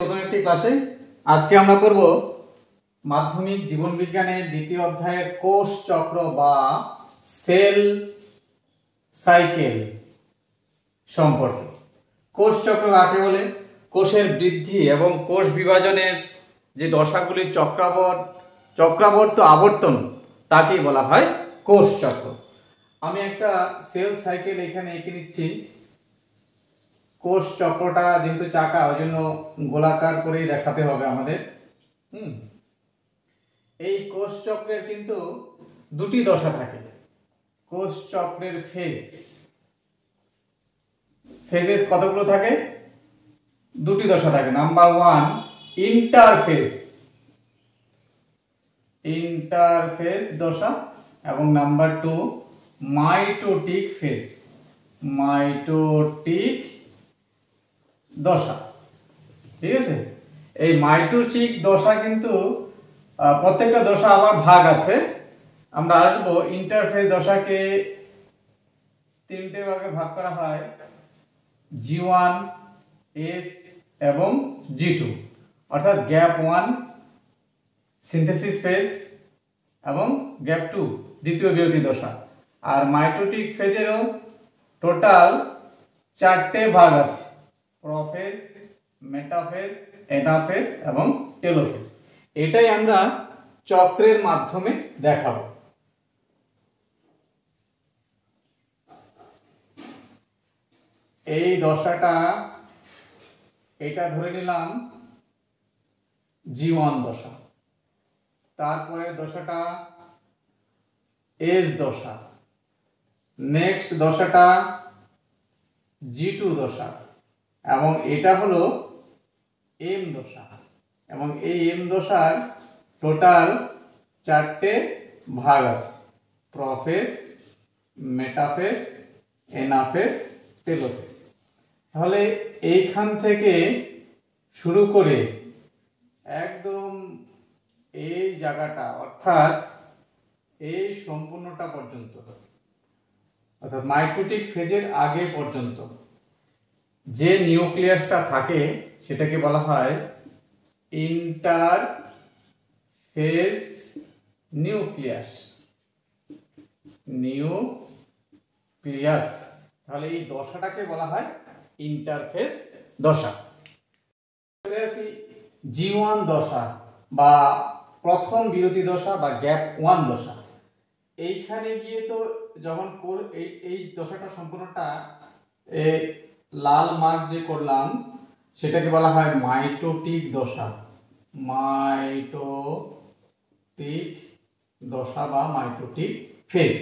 প্রথম একটি ক্লাসে আজকে আমরা করব মাধ্যমিক জীবন বিজ্ঞানের দ্বিতীয় অধ্যায়ের কোষ চক্র বা সেল সাইকেল সম্পর্কে। কোষ চক্র কাকে বলে? কোষের বৃদ্ধি এবং কোষ বিভাজনের যে দশাগুলি চক্রাবর্ত আবর্তন তাকেই বলা হয় কোষ চক্র। আমি একটা সেল সাইকেল এখানে এঁকে নিচ্ছি। কোষ চক্রটা যেহেতু চাকা, ওই জন্য গোলাকার করেই দেখাতে হবে আমাদের। এই কোষ চক্রের কিন্তু দুটি দশা থাকে। কোষ চক্রের ফেজেস কতগুলো থাকে? দুটি দশা থাকে। নাম্বার 1 ইন্টারফেজ দশা এবং নাম্বার 2 মাইটোটিক দশা। ঠিক আছে, এই মাইটোটিক দশা কিন্তু প্রত্যেকটা দশা আবার ভাগ আছে। আমরা আসবো ইন্টারফেজ দশাকে তিনটে ভাগে ভাগ করা হয়, G1, S এবং G2, অর্থাৎ গ্যাপ 1 সিনথেসিস ফেজ এবং গ্যাপ 2 দ্বিতীয় বিরতি দশা। আর মাইটোটিক ফেজেরও টোটাল 4টে ভাগ আছে, প্রোফেজ, মেটাফেজ, অ্যানাফেজ এবং টেলোফেজ। এটাই আমরা চক্রের মাধ্যমে দেখাবো। এই দশাটা এটা ধরে নিলাম G1 দশা, তারপরে দশাটা S দশা, নেক্সট দশাটা G2 দশা এবং এটা হলো M দশা। এবং এই M দশার টোটাল 4টে ভাগ আছে, প্রোফেজ, মেটাফেজ, অ্যানাফেজ, টেলোফেজ। তাহলে এইখান থেকে শুরু করে একদম এই জায়গাটা, অর্থাৎ এই সম্পূর্ণটা পর্যন্ত, অর্থাৎ মাইটোটিক ফেজের আগে পর্যন্ত যে নিউক্লিয়াসটা থাকে সেটাকে বলা হয় ইন্টারফেজ নিউক্লিয়াস। তাহলে এই দশাটাকে বলা হয় ইন্টারফেজ দশা। G1 দশা বা প্রথম বিরতি দশা বা গ্যাপ 1 দশা। এইখানে গিয়ে তো যখন এই দশাটা সম্পূর্ণটা লাল মার্ক যে করলাম সেটাকে বলা হয় মাইটোটিক দশা বা মাইটোটিক ফেজ।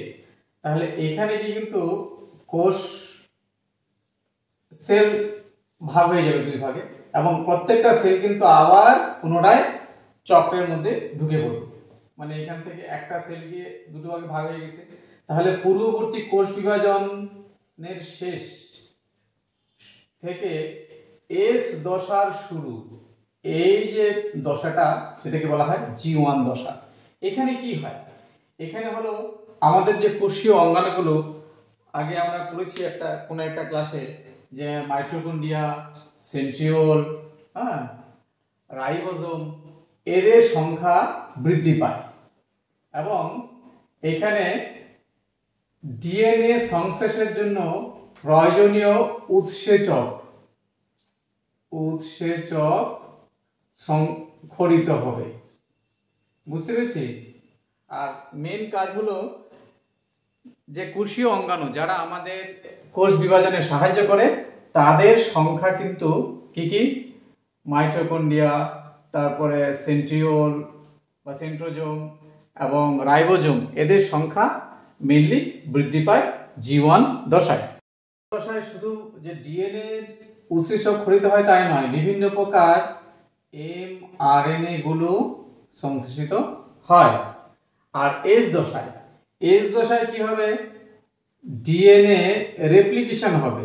তাহলে এখানে কি কিন্তু কোষ সেল ভাগ হয়ে যাবে দুই ভাগে এবং প্রত্যেকটা সেল কিন্তু আবার পুনরায় চক্রের মধ্যে ঢুকে পড়বে। মানে এখান থেকে একটা সেল গিয়ে দুটো ভাগে ভাগ হয়ে গেছে। তাহলে পূর্ববর্তী কোষ বিভাজনের শেষ থেকে এস দশার শুরু, এই যে দশাটা সেটাকে বলা হয় G1 দশা। এখানে কি হয়? এখানে হলো আমাদের যে কোষীয় অঙ্গাণুগুলো, আগে আমরা পড়েছি কোন একটা ক্লাসে যে মাইটোকন্ড্রিয়া, সেন্ট্রিওল, রাইবোজোম, এদের সংখ্যা বৃদ্ধি পায় এবং এখানে ডিএনএ সংশ্লেষের জন্য প্রয়োজনীয় উৎসেচক সংঘটিত হবে। বুঝতে পেরেছি? আর মেন কাজ হলো যে কোষীয় অঙ্গাণু যারা আমাদের কোষ বিভাজনে সাহায্য করে তাদের সংখ্যা কিন্তু কি মাইটোকন্ড্রিয়া, তারপরে সেন্ট্রিওল বা সেন্ট্রোজোম এবং রাইবোজোম, এদের সংখ্যা মেইনলি বৃদ্ধি পায় G1 দশায়। শুধু যে ডিএনএ উৎসেচক খরিত হয় তাই নয়, বিভিন্ন প্রকার mRNA গুলো সংশ্লেষিত হয়। আর এস দশায় কি হবে? ডিএনএ রেপ্লিকেশন হবে,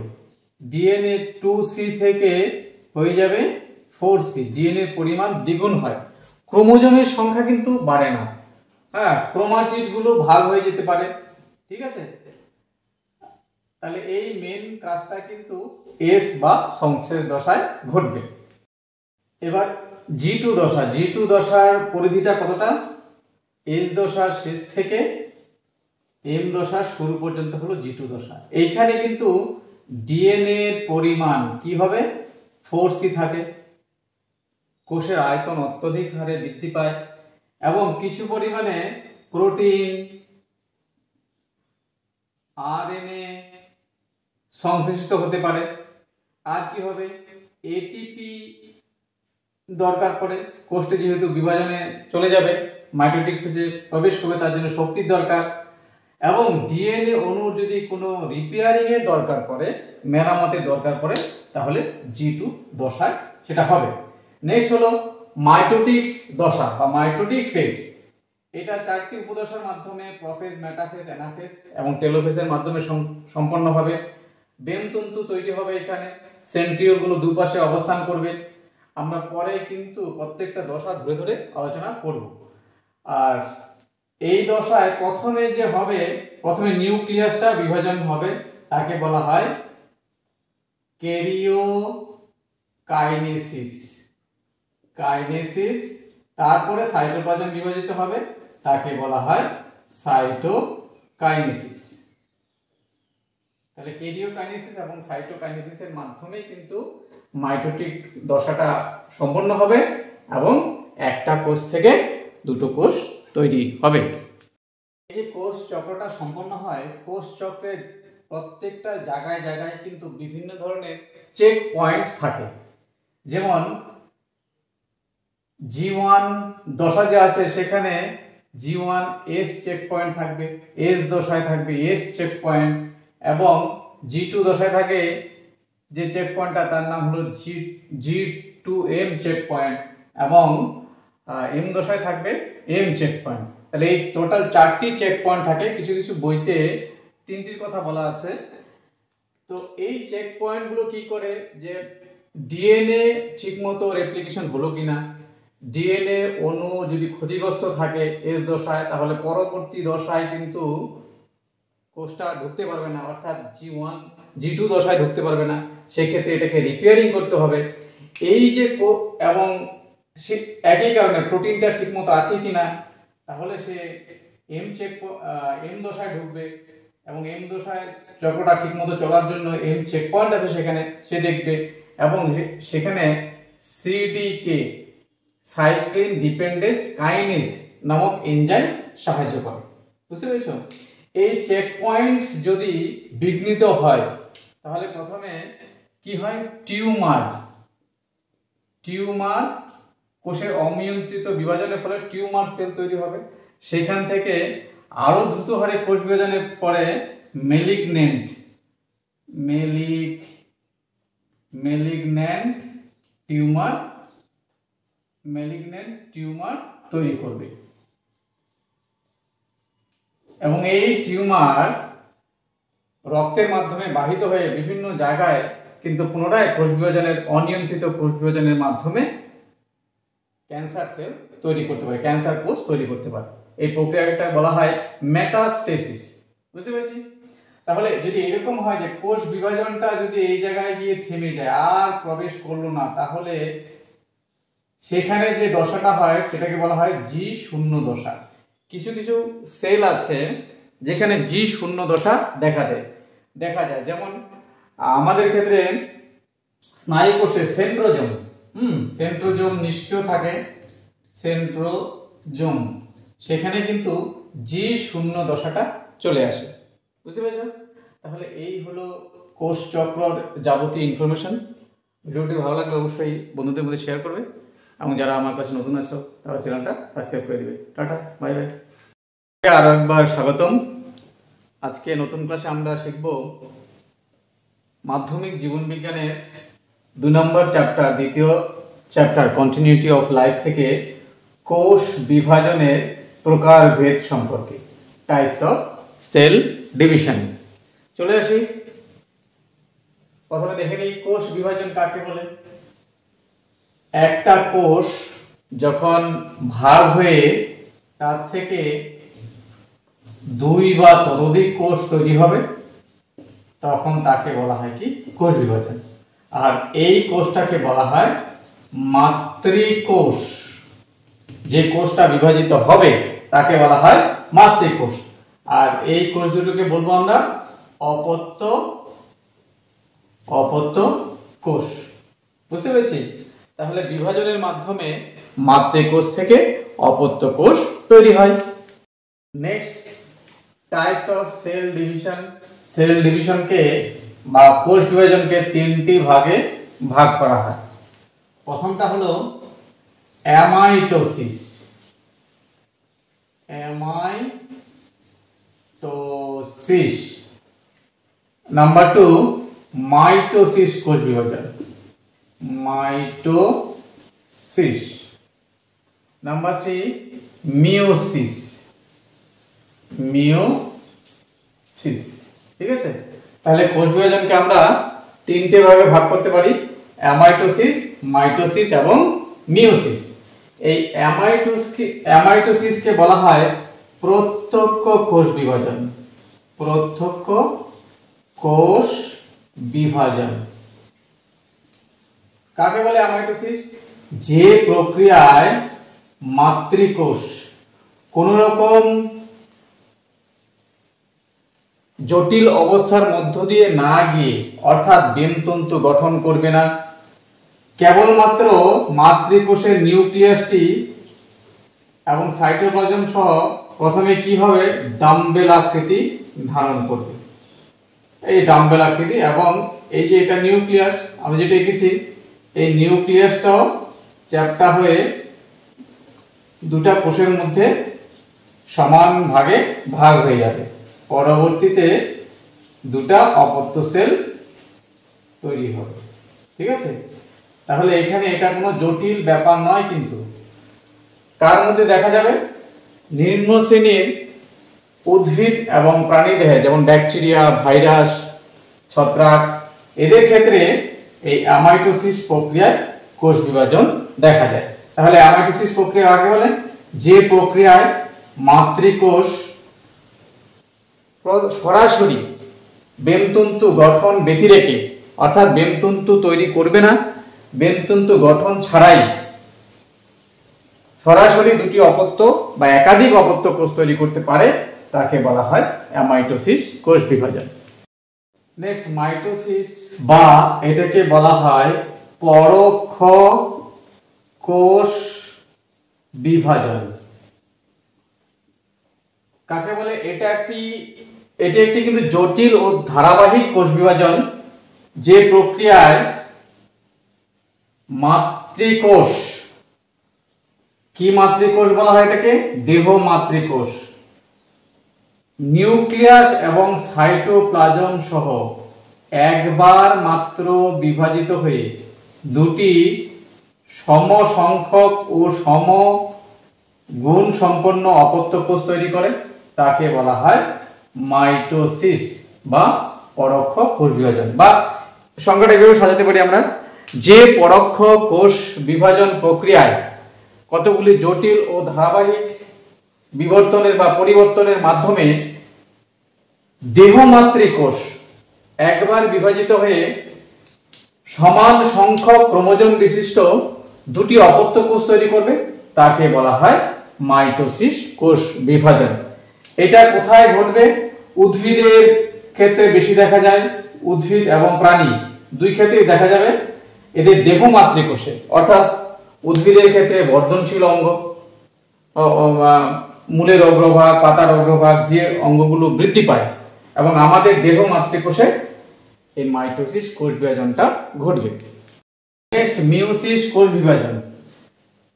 ডিএনএ 2C থেকে হয়ে যাবে 4C, ডিএনএ পরিমাণ দ্বিগুণ হয়। ক্রোমোজোমের সংখ্যা কিন্তু বাড়ে না, ক্রোমাটিড গুলো ভাগ হয়ে যেতে পারে। ঠিক আছে, তাহলে এই মেন কাজটা কিন্তু এস বা সংশ্লেষ দশায় ঘটবে। এবার G2 দশা, G2 দশার পরিধিটা কতটা? S দশার শেষ থেকে M দশার শুরু পর্যন্ত হলো G2 দশা। এইখানে কিন্তু ডিএনএ এর পরিমাণ কি হবে? 4C থাকে, কোষের আয়তন অত্যধিক হারে বৃদ্ধি পায় এবং কিছু পরিমাণে প্রোটিন, আরএনএ সংশ্লেষিত হতে পারে। আর কি হবে? এটিপি দরকার পড়ে, কোষটি যেহেতু বিভাজনে চলে যাবে, মাইটোটিক ফেজে প্রবেশ করবে, তার জন্য শক্তির দরকার। এবং ডিএনএ অণুর যদি কোনো রিপেয়ারিং এর দরকার পড়ে, মেরামতের দরকার পড়ে, তাহলে G2 দশায় সেটা হবে। নেক্সট হলো মাইটোটিক দশা বা মাইটোটিক ফেজ। এটা 4টি উপদশার মাধ্যমে প্রোফেজ, মেটাফেজ, অ্যানাফেজ এবং টেলোফেজের মাধ্যমে সম্পন্ন হবে। বেমতন্তু তৈরি হবে এখানে, সেন্ট্রিওল গুলো দুপাশে অবস্থান করবে। আমরা পরে কিন্তু প্রত্যেকটা দশা ধরে ধরে আলোচনা করব। আর এই দশায় প্রথমে যে হবে, প্রথমে নিউক্লিয়াসটা বিভাজন হবে, তাকে বলা হয় ক্যারিওকাইনেসিস। তারপরে সাইটোপ্লাজম বিভাজিত হবে, তাকে বলা হয় সাইটোকাইনেসিস। তাহলে ক্যারিওকাইনেসিস এবং সাইটোকাইনেসিসের মাধ্যমে কিন্তু মাইটোটিক দশাটা সম্পন্ন হবে এবং একটা কোষ থেকে দুটো কোষ তৈরি হবে। এই যে কোষ চক্রটা সম্পন্ন হয়, কোষ চক্রের প্রত্যেকটা জায়গায় জায়গায় কিন্তু বিভিন্ন ধরনের চেক পয়েন্ট থাকে। যেমন G1 দশা যে আছে সেখানে G1S চেক পয়েন্ট থাকবে, S দশায় থাকবে S চেক পয়েন্ট, এবং G2 দশায় থাকে যে চেক পয়েন্টটা তার নাম হলো G2M চেক পয়েন্ট, এবং M দশায় থাকবে M চেক পয়েন্ট। তাহলে এই টোটাল 4টি চেক পয়েন্ট থাকে। কিছু কিছু বইতে 3টির কথা বলা আছে। তো এই চেক পয়েন্ট গুলো কি করে, যে ডিএনএ ঠিকমতো রেপ্লিকেশন হলো কিনা, ডিএনএ অণু যদি ক্ষতিগ্রস্ত থাকে এস দশায়, তাহলে পরবর্তী দশায় কিন্তু কোষটা ঢুকতে পারবে না, অর্থাৎ G2 দশায় ঢুকতে পারবে না। সেই ক্ষেত্রে এটাকে রিপেয়ারিং করতে হবে। এই যে এবং একই কারণে প্রোটিনটা ঠিকমতো আছে কিনা, তাহলে সে এম দশায় ঢুকবে এবং এম দশায় চক্রটা ঠিকমতো চলার জন্য এম চেক পয়েন্ট আছে সেখানে, সে দেখবে এবং সেখানে সিডিকে, সাইক্লিন ডিপেন্ডেন্স কাইনেজ নামক এনজাইম সাহায্য করে। বুঝতে পেরেছো? এই চেক পয়েন্ট যদি বিঘ্নিত হয় তাহলে প্রথমে কি হয়? টিউমার কোষের অনিয়ন্ত্রিত বিভাজনের ফলে টিউমার সেল তৈরি হবে। সেখান থেকে আরো দ্রুত হারে কোষ বিভাজনের পরে মেলিগন্যান্ট টিউমার তৈরি করবে এবং এই টিউমার রক্তের মাধ্যমে বাহিত হয়ে বিভিন্ন জায়গায় কিন্তু পুনরায় কোষ বিভাজনের, অনিয়ন্ত্রিত কোষ বিভাজনের মাধ্যমে ক্যান্সার সেল তৈরি করতে পারে, ক্যান্সার কোষ তৈরি করতে পারে। এই প্রক্রিয়াটা বলা হয় মেটাস্টেসিস। বুঝতে পেরেছি? তাহলে যদি এরকম হয় যে কোষ বিভাজনটা যদি এই জায়গায় গিয়ে থেমে যায়, আর প্রবেশ করলো না, তাহলে সেখানে যে দশাটা হয় সেটাকে বলা হয় G0 দশা। কিছু কিছু সেল আছে যেখানে G0 দশা দেখা যায়। যেমন আমাদের ক্ষেত্রে স্নায়ু কোষে সেন্ট্রোজোম নিষ্ক্রিয় থাকে, সেখানে কিন্তু G0 দশাটা চলে আসে। বুঝতে পেরেছ? তাহলে এই হলো কোষ চক্রের যাবতীয় ইনফরমেশন। ভিডিওটি ভালো লাগলে অবশ্যই বন্ধুদের মধ্যে শেয়ার করবে এবং যারা আমার কাছে নতুন আছো তারা চ্যানেলটা সাবস্ক্রাইব করে দিবে। Tata, bye bye. আরো একবার স্বাগতম। আজকে নতুন ক্লাসে আমরা শিখব মাধ্যমিক জীবন বিজ্ঞানের 2 নম্বর চ্যাপ্টার, দ্বিতীয় চ্যাপ্টার কন্টিনিউটি অফ লাইফ থেকে কোষ বিভাজনের প্রকারভেদ সম্পর্কে, টাইপস অফ সেল ডিভিশন। চলে আসি, প্রথমে দেখে নিই কোষ বিভাজন কাকে বলে। একটা কোষ যখন ভাগ হয়ে তার থেকে 2 বা ততোধিক কোষ তৈরি হবে তখন তাকে বলা হয় কি? কোষ বিভাজন। আর এই কোষটাকে বলা হয় মাতৃকোষ। যে কোষটা বিভাজিত হবে তাকে বলা হয় মাতৃকোষ। আর এই কোষ দুটোকে বলবো আমরা অপত্য কোষ। বুঝতে পেরেছি? তাহলে বিভাজনের মাধ্যমে মাতৃকোষ থেকে অপত্য কোষ তৈরি হয়। Next, types of cell division. Cell ডিভিশনকে বা কোষ বিভাজনকে তিনটি ভাগে ভাগ করা হয়। প্রথমটা হলো অ্যামাইটোসিস। নাম্বার 2 মাইটোসিস, কোষ বিভাজন, মাইটোসিস। Number 3 meiosis, meiosis. ঠিক আছে? তাহলে কোষ বিভাজনকে আমরা তিনটে ভাগে ভাগ করতে পারি, অ্যামাইটোসিস, মাইটোসিস এবং মিওসিস। এই অ্যামাইটোসিসকে বলা হয় প্রত্যক্ষ কোষ বিভাজন। প্রত্যক্ষ কোষ বিভাজন কাকে বলে? অ্যামাইটোসিস যে প্রক্রিয়ায় মাতৃকোষ কোন রকম জটিল অবস্থার মধ্য দিয়ে না গিয়ে, অর্থাৎ বেমতন্তু গঠন করবে না, কেবলমাত্র মাতৃকোষের নিউক্লিয়াসটি এবং সাইটোপ্লাজম সহ প্রথমে কি হবে, ডাম্বেল আকৃতি ধারণ করবে। এই ডাম্বেল আকৃতি, এবং এই যে এটা নিউক্লিয়াস আমি যেটা এঁকেছি, এই নিউক্লিয়াসটাও চ্যাপ্টা হয়ে দুটা কোষের মধ্যে সমান ভাগে ভাগ হয়ে যাবে। পরবর্তীতে দুটা অপত্য সেল তৈরি হবে। ঠিক আছে? তাহলে এখানে এটা কোনো জটিল ব্যাপার নয়। কিন্তু কার মধ্যে দেখা যাবে? নিম্ন শ্রেণীর উদ্ভিদ এবং প্রাণীদেহে, যেমন ব্যাকটেরিয়া, ভাইরাস, ছত্রাক, এদের ক্ষেত্রে এই অ্যামাইটোসিস প্রক্রিয়ায় কোষ বিভাজন দেখা যায়। তাহলে অ্যামাইটোসিস প্রক্রিয়া কাকে বলে? যে প্রক্রিয়ায় মাতৃকোষ সরাসরি বেমতন্তু গঠন ব্যতিরেকে, অর্থাৎ বেমতন্তু তৈরি করবে না, বেমতন্তু গঠন ছাড়াই সরাসরি দুটি অপত্য বা একাধিক অপত্য কোষ তৈরি করতে পারে, তাকে বলা হয় অ্যামাইটোসিস কোষ বিভাজন। নেক্সট, মাইটোসিস বা এটাকে বলা হয় পরোক্ষ কোষ বিভাজন। কাকে বলে? এটা একটি কিন্তু জটিল ও ধারাবাহিক কোষ বিভাজন, যে প্রক্রিয়ায় মাতৃকোষ, কি মাতৃকোষ বলা হয় এটাকে? দেহ মাতৃকোষ, নিউক্লিয়াস এবং সাইটোপ্লাজম সহ একবার মাত্র বিভাজিত হয়ে দুটি সমসংখ্যক ও সম গুণ সম্পন্ন অপত্য কোষ তৈরি করে, তাকে বলা হয় মাইটোসিস বা পরোক্ষ কোষ বিভাজন। বা সংজ্ঞাটা এভাবে সাজাতে পারি আমরা, যে পরোক্ষ কোষ বিভাজন প্রক্রিয়ায় কতগুলি জটিল ও ধারাবাহিক বিবর্তনের বা পরিবর্তনের মাধ্যমে দেহ মাতৃকোষ একবার বিভাজিত হয়ে সমান সংখ্যক ক্রোমোজোম বিশিষ্ট দুটি অপত্য কোষ তৈরি করবে, তাকে বলা হয় মাইটোসিস কোষ বিভাজন। এটা কোথায় ঘটবে? উদ্ভিদের ক্ষেত্রে বেশি দেখা যায়, উদ্ভিদ এবং প্রাণী দুই ক্ষেত্রেই দেখা যাবে এদের দেহ মাতৃকোষে, অর্থাৎ উদ্ভিদের ক্ষেত্রে বর্ধনশীল অঙ্গ, মূলের অগ্রভাগ, পাতার অগ্রভাগ, যে অঙ্গগুলো বৃদ্ধি পায়, এবং আমাদের দেহ মাতৃকোষে এই মাইটোসিস কোষ বিভাজনটা ঘটবে। নেক্সট, মিওসিস কোষ বিভাজন,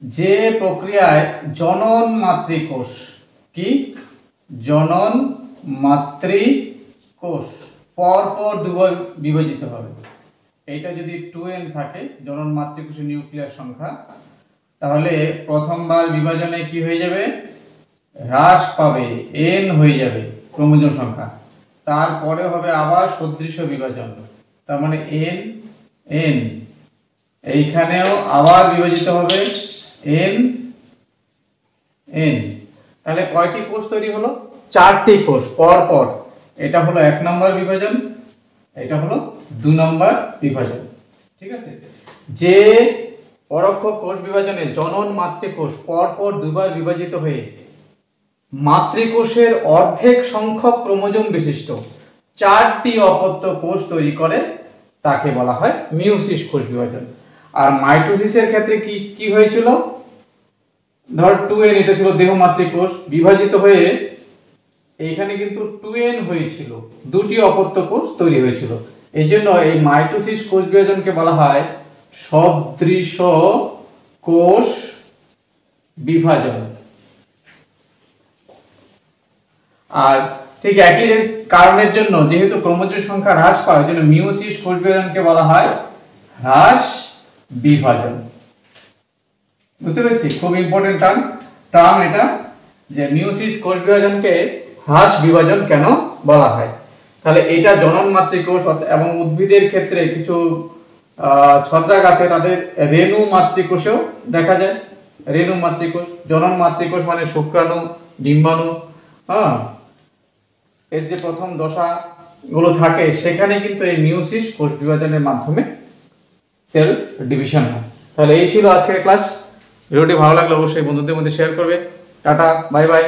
যে প্রক্রিয়ায় জনন মাতৃকোষ, কি জনন মাতৃকোষ পরপর দুবার বিভাজিত হবে। এটা যদি 2n থাকে জনন মাতৃকোষের নিউক্লিয়াস সংখ্যা, তাহলে প্রথমবার বিভাজনে কি হয়ে যাবে? হ্রাস পাবে, n হয়ে যাবে ক্রোমোজোম সংখ্যা। তারপরে হবে আবার সদৃশ বিভাজন, তার মানে n n, এইখানেও আবার বিভাজিত হবে n n। তাহলে কয়টি কোষ তৈরি হলো? 4টি কোষ পর পর। এটা হলো 1 নম্বর বিভাজন, এটা হলো 2 নম্বর বিভাজন। ঠিক আছে? যে পরোক্ষ কোষ বিভাজনে জনন মাতৃকোষ পরপর দুবার বিভাজিত হয়ে মাতৃকোষের অর্ধেক সংখ্যক ক্রোমোজোম বিশিষ্ট 4টি অপত্য কোষ তৈরি করে, তাকে বলা হয় মিওসিস কোষ বিভাজন। আর মাইটোসিসের ক্ষেত্রে কি কি হয়েছিল, ধর 2n, এটা ছিল দেহ মাতৃকোষ, বিভাজিত হয়ে এইখানে কিন্তু 2n হয়েছিল, 2টি অপত্য কোষ তৈরি হয়েছিল। এই জন্য এই মাইটোসিস কোষ বিভাজনকে বলা হয় সদৃশ কোষ বিভাজন। আর ঠিক একই কারণের জন্য যেহেতু ক্রোমোজোম সংখ্যা হ্রাস পায়, ওই জন্য মিওসিস কোষ বিভাজনকে বলা হয় হ্রাস বিভাজন। বুঝতে পেরেছি? খুব ইম্পর্টেন্ট টার্ম এটা, যে মিওসিস কোষ বিভাজনকে হ্রাস বিভাজন কেন বলা হয়। তাহলে এটা জনন মাতৃকোষ এবং উদ্ভিদের ক্ষেত্রে কিছু ছত্রাক আছে, তাদের রেণু মাতৃকোষেও দেখা যায়। রেণু মাতৃকোষ, জনন মাতৃকোষ মানে শুক্রাণু, ডিম্বাণু, এর যে প্রথম দশা গুলো থাকে সেখানে কিন্তু এই মিওসিস কোষ বিভাজনের মাধ্যমে সেল ডিভিশন হয়। তাহলে এই ছিল আজকের ক্লাস। ভিডিওটি ভালো লাগলে অবশ্যই বন্ধুদের মধ্যে শেয়ার করবে। Tata, bye bye.